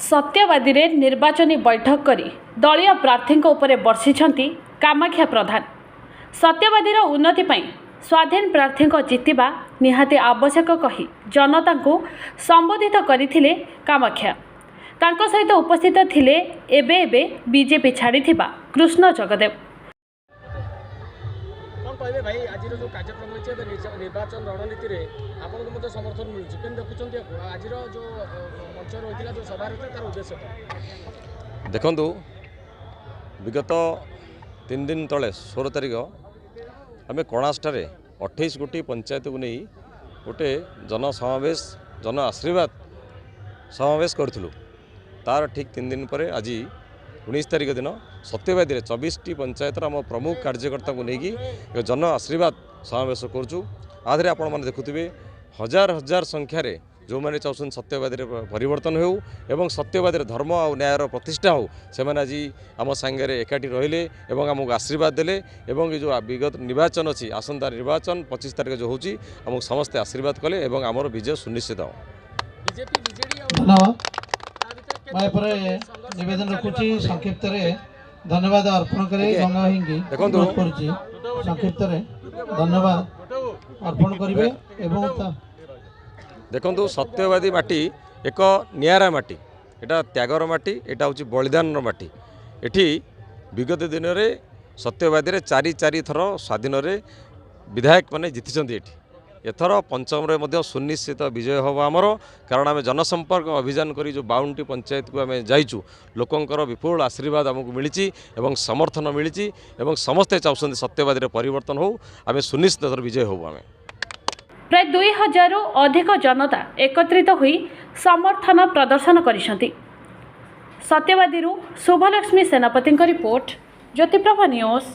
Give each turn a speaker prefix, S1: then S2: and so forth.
S1: सत्यवादी रे निर्वाचनी बैठक करी दलीय प्रार्थी उपरे बर्षिछंती कामाख्या प्रधान। सत्यवादीर उन्नति पई स्वाधीन प्रार्थी जितिबा निहाती आवश्यक कही जनता को संबोधित करथिले कामाख्या। तांको सहित उपस्थित थिले एबे एबे बीजेपी छाड़ीथिबा कृष्ण जगदेव।
S2: कहबे भाई आज जो कार्यक्रम होइछे निर्वाचन रणनीति रे आपन को मते समर्थन मिलुछि केन देखुछन्ती आज जो मंच रहितला जो सभा रहितला तार उद्देश्य
S3: देखंतु विगत 3 दिन तले 16 तारिख आम कणाष्ठारे 28 गोटी पंचायत को नहीं गोटे जनसमावेश जन आशीर्वाद समावेश करूँ। तार ठीक 3 दिन पर आज 19 तारिख दिन सत्यवादी 24 पंचायत आम प्रमुख कार्यकर्ता को लेकिन जन आशीर्वाद समावेश करुँ। आधे आपण मैंने देखुवे हजार हजार संख्यार जो मैंने चाहते सत्यवादी परिवर्तन हो एवं सत्यवादी धर्म और न्यायर प्रतिष्ठा हो से मैंने आज आम सांगे एकाठी रहिले एवं आमको आशीर्वाद देले एवं ये जो विगत निर्वाचन अच्छी आसंता निर्वाचन 25 तारिख जो होची आमको समस्ते आशीर्वाद कले एवं आमर विजय सुनिश्चित हो।
S4: निवेदन रखुची संक्षिप्त धन्यवाद अर्पण करे देखो संक्षिप्त धन्यवाद अर्पण करिवे एवं
S3: देखो सत्यवादी माटी एक नियारा माटी एटा त्यागर माटी एटा हूँ बलिदान माटी। एठी विगत दिन में सत्यवादी रे चारि थर स्वाधीन विधायक मैंने जीति एथर पंचम सुनिश्चित विजय हम आमर कारण आम जनसंपर्क अभियान करी जो 52 पंचायत को आम जाइचु लोकंकर विपुल आशीर्वाद आमको मिली एवं समर्थन मिली एवं समस्ते चाहते सत्यवादी परिवर्तन हो आम सुनिश्चित विजय हो। आम
S1: प्राय 2000 अधिक जनता एकत्रित हुई समर्थन प्रदर्शन करिसंती। सत्यवादी शुभलक्ष्मी सेनापति रिपोर्ट ज्योतिप्रभा न्यूज।